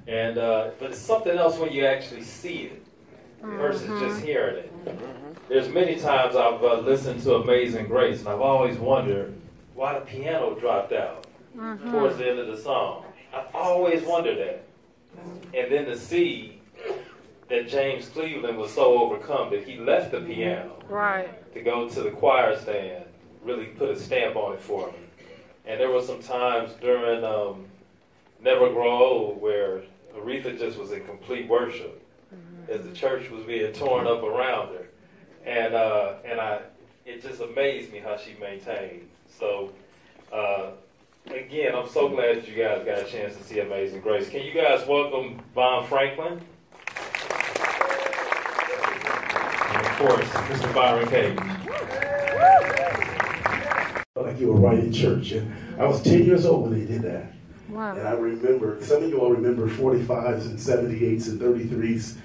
And but it's something else when you actually see it versus just hearing it. There's many times I've listened to Amazing Grace, and I've always wondered why the piano dropped out towards the end of the song. I've always wondered that. And then to see that James Cleveland was so overcome that he left the piano to go to the choir stand really put a stamp on it for me. And there were some times during Never Grow Old where Aretha just was in complete worship as the church was being torn up around her. And it just amazed me how she maintained. So, again, I'm so glad that you guys got a chance to see Amazing Grace. Can you guys welcome Von Franklin? And of course, Mr. Byron Cage. Like you were right in church. And I was 10 years old when they did that. Wow. And I remember, some of you all remember 45s and 78s and 33s,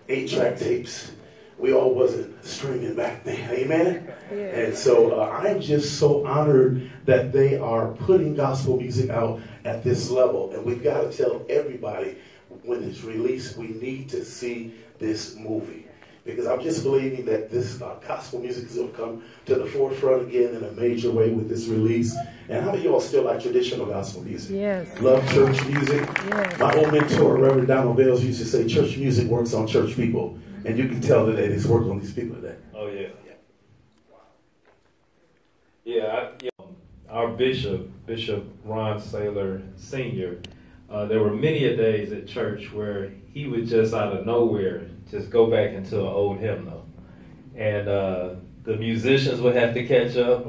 8-track tapes. We all wasn't streaming back then, amen? Yeah. And so I'm just so honored that they are putting gospel music out at this level. And we've got to tell everybody when it's released, we need to see this movie. Because I'm just believing that this gospel music is going to come to the forefront again in a major way with this release. And how many of you all still like traditional gospel music? Yes. Love church music? Yes. My old mentor, Reverend Donald Bales, used to say church music works on church people. And you can tell today it's worked on these people today. Oh, yeah. Yeah, our Bishop Ron Saylor Sr., there were many a days at church where he would just out of nowhere just go back into an old hymnal. And the musicians would have to catch up.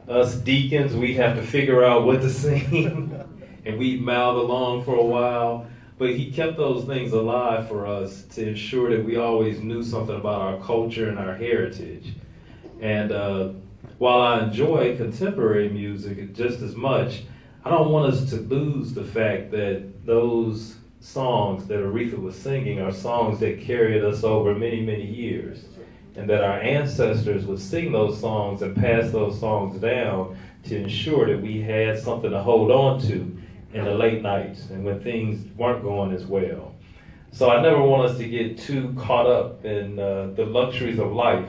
Us deacons, we'd have to figure out what to sing. And we'd mouth along for a while. But he kept those things alive for us to ensure that we always knew something about our culture and our heritage. And while I enjoy contemporary music just as much, I don't want us to lose the fact that those songs that Aretha was singing are songs that carried us over many, many years. And that our ancestors would sing those songs and pass those songs down to ensure that we had something to hold on to in the late nights and when things weren't going as well. So I never want us to get too caught up in the luxuries of life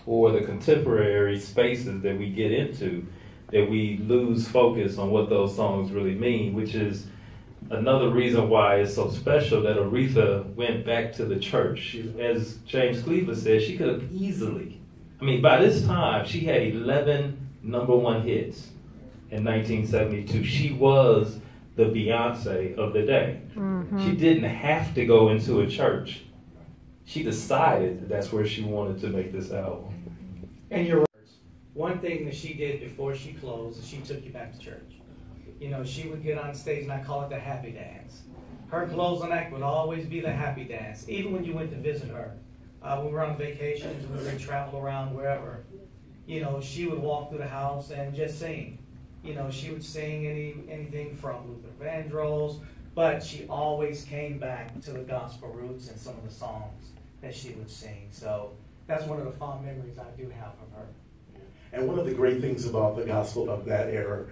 or the contemporary spaces that we get into, that we lose focus on what those songs really mean, which is another reason why it's so special that Aretha went back to the church. As James Cleveland said, she could have easily, by this time, she had 11 #1 hits. In 1972, she was the Beyonce of the day. She didn't have to go into a church. She decided that that's where she wanted to make this album. And your words. One thing that she did before she closed is she took you back to church. You know, she would get on stage and I call it the happy dance. Her closing act would always be the happy dance, even when you went to visit her. We were on vacations, we would travel around wherever. You know, she would walk through the house and just sing. You know, she would sing anything from Luther Vandross, but she always came back to the gospel roots and some of the songs that she would sing. So that's one of the fond memories I do have of her. And one of the great things about the gospel of that era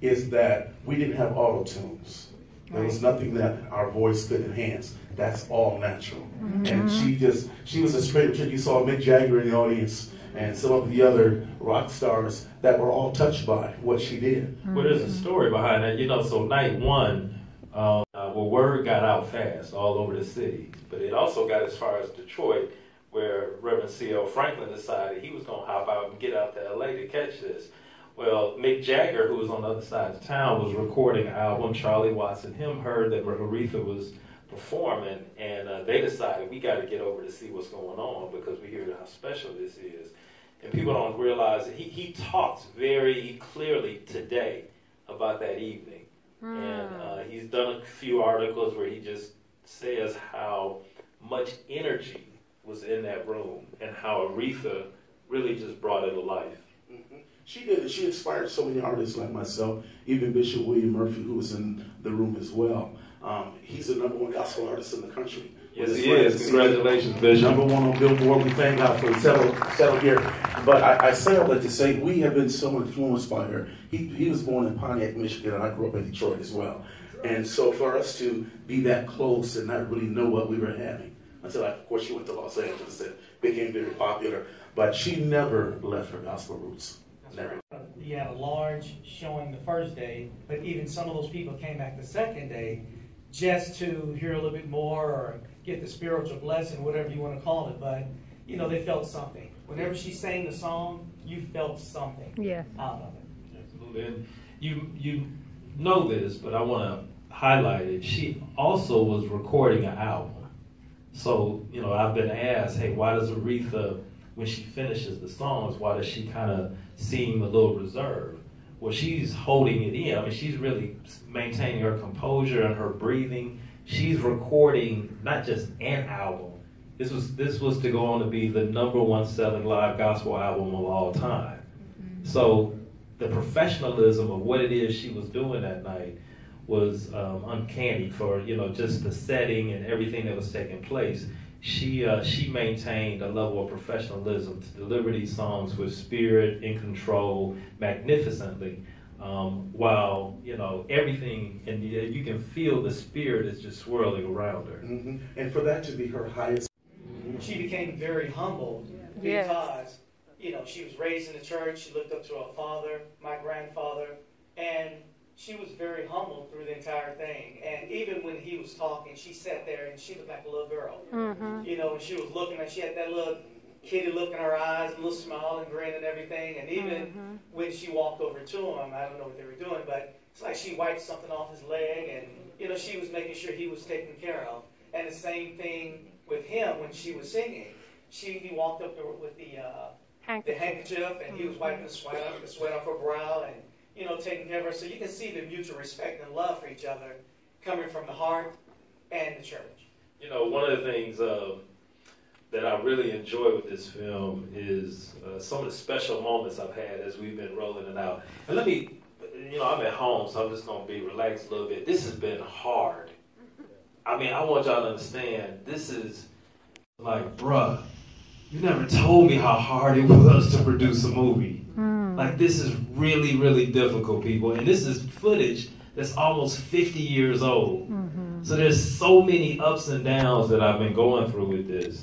is that we didn't have auto-tunes. There was nothing that our voice could enhance. That's all natural. And she was a straight up chick. You saw Mick Jagger in the audience and some of the other rock stars that were all touched by what she did. Well, there's a story behind that. You know, so night one, word got out fast all over the city. But it also got as far as Detroit, where Reverend C.L. Franklin decided he was going to hop out and get out to L.A. to catch this. Well, Mick Jagger, who was on the other side of town, was recording an album. Charlie Watts and him heard that Aretha was performing, and they decided, we got to get over to see what's going on because we hear how special this is. And people don't realize that he talks very clearly today about that evening. And he's done a few articles where he just says how much energy was in that room and how Aretha really just brought it to life. She did. She inspired so many artists like myself, even Bishop William Murphy, who was in the room as well. He's the #1 gospel artist in the country. Yes, he is. Congratulations, Bishop. #1 on Billboard. We thank God for settle here. But I say all that to say we have been so influenced by her. He was born in Pontiac, Michigan, and I grew up in Detroit as well. And so for us to be that close and not really know what we were having, until, of course, she went to Los Angeles and became very popular, but she never left her gospel roots. Never. You had a large showing the first day, but even some of those people came back the second day just to hear a little bit more or get the spiritual blessing, whatever you want to call it. But, you know, they felt something. Whenever she sang the song, you felt something out of it. Absolutely. And you know this, but I want to highlight it. She also was recording an album. So, you know, I've been asked, hey, why does Aretha, when she finishes the songs, why does she kind of seem a little reserved? Well, she's holding it in. I mean, she's really maintaining her composure and her breathing. She's recording not just an album. This was to go on to be the #1 selling live gospel album of all time. So the professionalism of what it is she was doing that night was uncanny for, you know, just the setting and everything that was taking place. She maintained a level of professionalism to deliver these songs with spirit, in control, magnificently, while, you know, everything, and you can feel the spirit is just swirling around her. Mm-hmm. And for that to be her highest. She became very humble because, you know, she was raised in the church. She looked up to her father, my grandfather, and she was very humble through the entire thing. And even when he was talking, she sat there and she looked like a little girl. Mm-hmm. You know, when she was looking at, she had that little kitty look in her eyes, a little smile and grin and everything. And even when she walked over to him, I don't know what they were doing, but it's like she wiped something off his leg, and, you know, she was making sure he was taken care of. And the same thing with him when she was singing. He walked up to her with the handkerchief, and he was wiping the sweat off her brow, and, you know, taking care of her. So you can see the mutual respect and love for each other coming from the heart and the church. You know, one of the things that I really enjoy with this film is some of the special moments I've had as we've been rolling it out. And let me, you know, I'm at home, so I'm just going to be relaxed a little bit. This has been hard. I mean, I want y'all to understand, this is like, bruh, you never told me how hard it was to produce a movie. Like, this is really, really difficult, people. And this is footage that's almost 50 years old. So there's so many ups and downs that I've been going through with this.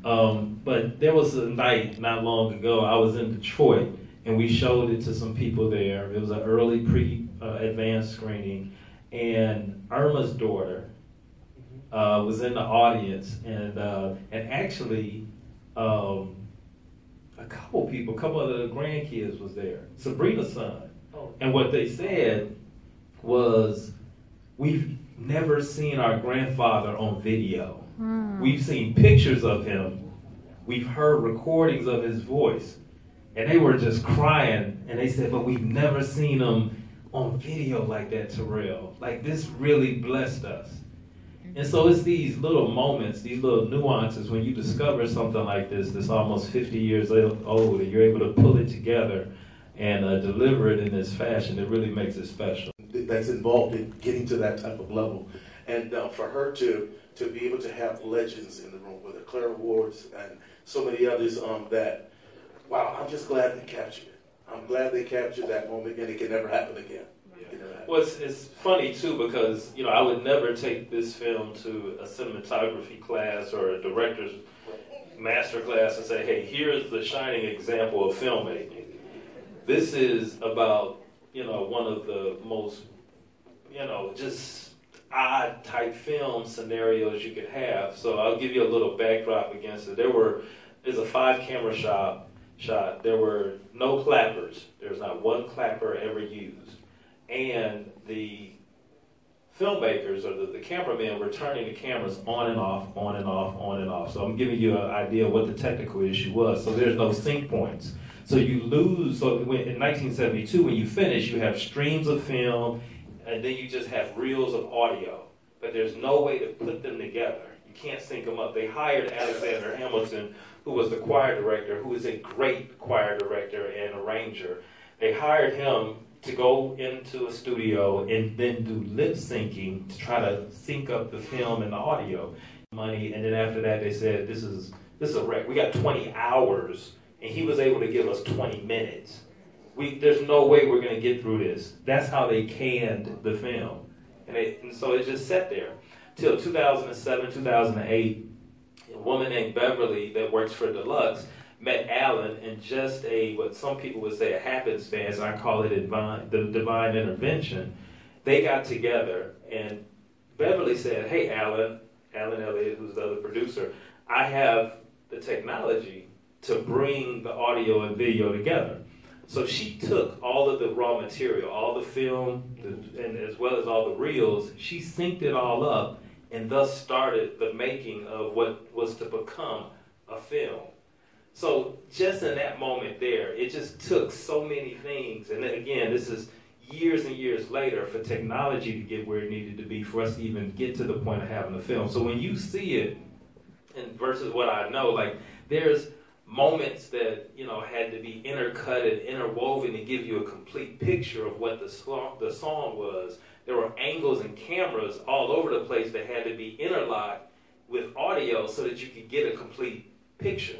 But there was a night not long ago, I was in Detroit, and we showed it to some people there. It was an early advanced screening, and Irma's daughter was in the audience, and actually, a couple of the grandkids was there. Sabrina's son. And what they said was, we've never seen our grandfather on video. We've seen pictures of him. We've heard recordings of his voice. And they were just crying. And they said, but we've never seen him on video like that, Terrell. Like, this really blessed us. And so it's these little moments, these little nuances when you discover something like this that's almost 50 years old, and you're able to pull it together and deliver it in this fashion. It really makes it special. That's involved in getting to that type of level. And for her to be able to have legends in the room, with the Claire Awards and so many others, that, wow, I'm just glad they captured it. I'm glad they captured that moment, and it can never happen again. Well, it's funny, too, because, you know, I would never take this film to a cinematography class or a director's master class and say, hey, here's the shining example of filmmaking. This is about, you know, one of the most, you know, just odd type film scenarios you could have. So I'll give you a little backdrop against it. There's a 5-camera shot. There were no clappers. There's not one clapper ever used. And the filmmakers or the cameramen were turning the cameras on and off, on and off, on and off. So I'm giving you an idea of what the technical issue was. So there's no sync points. So you lose, so in 1972, when you finish, you have streams of film, and then you just have reels of audio. But there's no way to put them together. You can't sync them up. They hired Alexander Hamilton, who was the choir director, who is a great choir director and arranger. They hired him to go into a studio and then do lip syncing to try to sync up the film and the audio. Money, and then after that they said, this is a wreck. We got 20 hours, and he was able to give us 20 minutes. There's no way we're going to get through this. That's how they canned the film. And so it just sat there till 2007, 2008. A woman named Beverly that works for Deluxe met Alan in just what some people would say a happenstance. I call it the divine intervention. They got together, and Beverly said, "Hey, Alan Elliott, who's the other producer, I have the technology to bring the audio and video together." So she took all of the raw material, all the film, and as well as all the reels, she synced it all up, and thus started the making of what was to become a film. So just in that moment there, it just took so many things. And then again, this is years and years later for technology to get where it needed to be for us to even get to the point of having a film. So when you see it, and versus what I know, like there's moments that, you know, had to be intercut and interwoven to give you a complete picture of what the song was. There were angles and cameras all over the place that had to be interlocked with audio so that you could get a complete picture.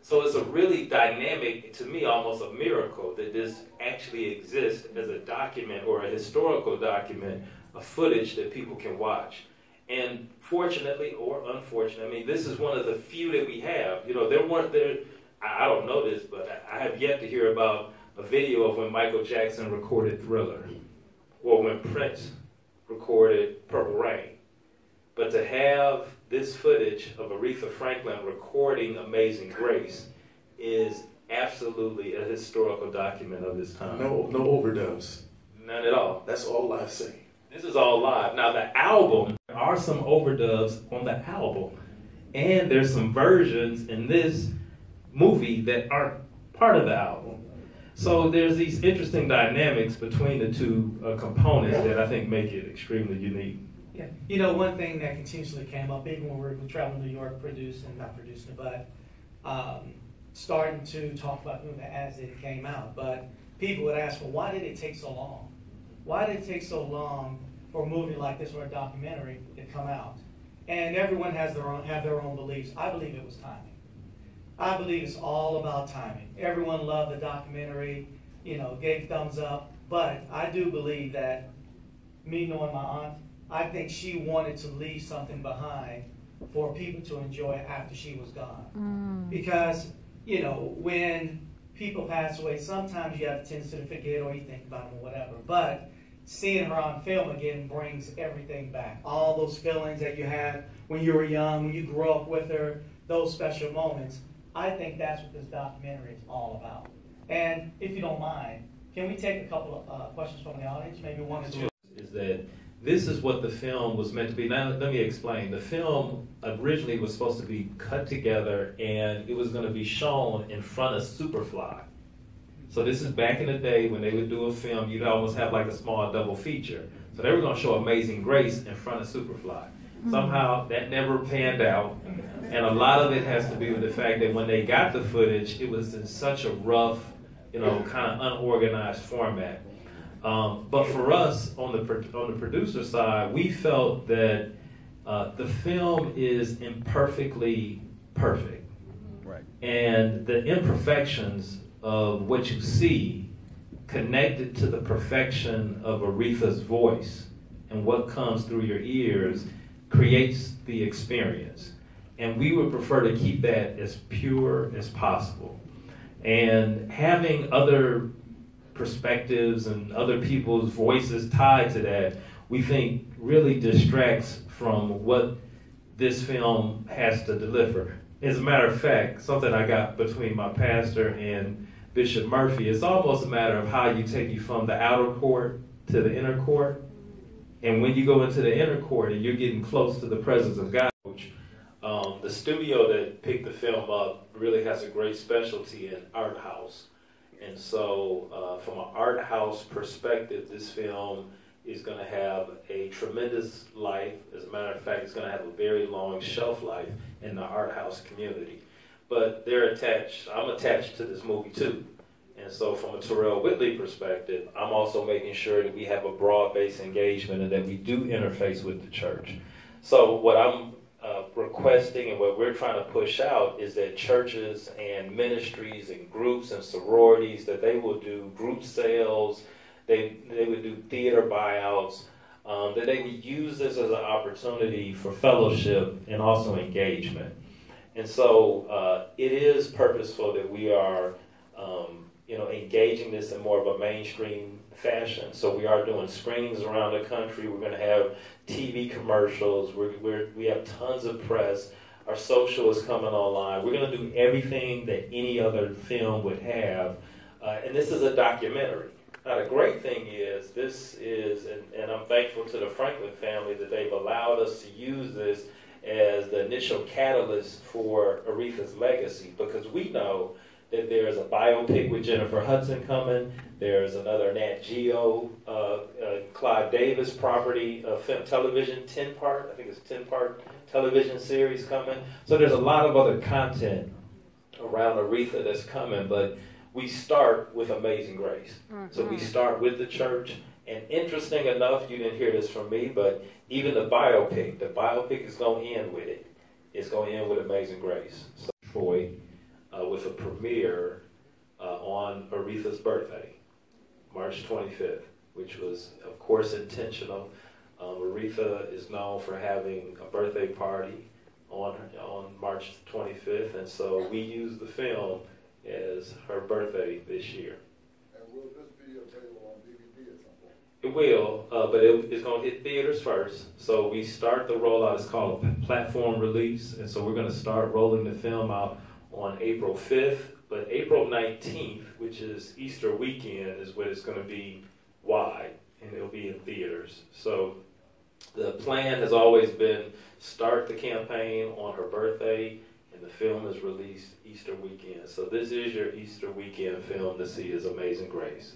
So it's a really dynamic, to me, almost a miracle that this actually exists as a document or a historical document of footage that people can watch. And fortunately or unfortunately, I mean, this is one of the few that we have. You know, I don't know this, but I have yet to hear about a video of when Michael Jackson recorded Thriller or when Prince recorded Purple Rain. But to have this footage of Aretha Franklin recording Amazing Grace is absolutely a historical document of this time. No overdubs. None at all. That's all live singing. This is all live. Now the album, there are some overdubs on the album. And there's some versions in this movie that aren't part of the album. So there's these interesting dynamics between the two components that I think make it extremely unique. Yeah, you know, one thing that continuously came up, even when we were traveling to New York starting to talk about the movie as it came out. But people would ask, well, why did it take so long? Why did it take so long for a movie like this or a documentary to come out? And everyone have their own beliefs. I believe it was timing. I believe it's all about timing. Everyone loved the documentary, you know, gave thumbs up. But I do believe that, me knowing my aunt, I think she wanted to leave something behind for people to enjoy after she was gone. Because, you know, when people pass away, sometimes you have a tendency to forget or you think about them or whatever. But seeing her on film again brings everything back. All those feelings that you had when you were young, when you grew up with her, those special moments. I think that's what this documentary is all about. And if you don't mind, can we take a couple of questions from the audience? Maybe one or two. Is that this is what the film was meant to be. Now, let me explain. The film originally was supposed to be cut together, and it was going to be shown in front of Superfly. So this is back in the day when they would do a film, you'd almost have like a small double feature. So they were going to show Amazing Grace in front of Superfly. Somehow that never panned out, and a lot of it has to do with the fact that when they got the footage, it was in such a rough, you know, kind of unorganized format. But for us, on the producer side, we felt that the film is imperfectly perfect. Right. And the imperfections of what you see connected to the perfection of Aretha's voice and what comes through your ears creates the experience. And we would prefer to keep that as pure as possible. And having other perspectives and other people's voices tied to that, we think really distracts from what this film has to deliver. As a matter of fact, something I got between my pastor and Bishop Murphy, it's almost a matter of how you take you from the outer court to the inner court. And when you go into the inner court and you're getting close to the presence of God, the studio that picked the film up really has a great specialty in art house. And so from an art house perspective, this film is going to have a tremendous life. As a matter of fact, it's going to have a very long shelf life in the art house community. But they're attached. I'm attached to this movie too. And so from a Terrell Whitley perspective, I'm also making sure that we have a broad-based engagement and that we do interface with the church. So what I'm requesting and what we're trying to push out is that churches and ministries and groups and sororities, that they will do group sales, they would do theater buyouts, that they would use this as an opportunity for fellowship and also engagement. And so it is purposeful that we are, engaging this in more of a mainstream fashion. So we are doing screenings around the country. We're going to have TV commercials. We have tons of press. Our social is coming online. We're going to do everything that any other film would have. And this is a documentary. Now, the great thing is, this is, and I'm thankful to the Franklin family that they've allowed us to use this as the initial catalyst for Aretha's legacy, because we know that there's a biopic with Jennifer Hudson coming. There's another Nat Geo, Clive Davis property, film, television, 10-part, I think it's 10-part television series coming. So there's a lot of other content around Aretha that's coming, but we start with Amazing Grace. So we start with the church, and interesting enough, you didn't hear this from me, but even the biopic is going to end with it. It's going to end with Amazing Grace. So Troy, with a premiere on Aretha's birthday, March 25th, which was, of course, intentional. Aretha is known for having a birthday party on March 25th, and so we used the film as her birthday this year. And will this be available on DVD at some point? It will, but it's going to hit theaters first. So we start the rollout. It's called a platform release, and so we're going to start rolling the film out on April 5th. But April 19th, which is Easter weekend, is when it's going to be wide, and it'll be in theaters. So the plan has always been start the campaign on her birthday, and the film is released Easter weekend. So this is your Easter weekend film to see, is Amazing Grace.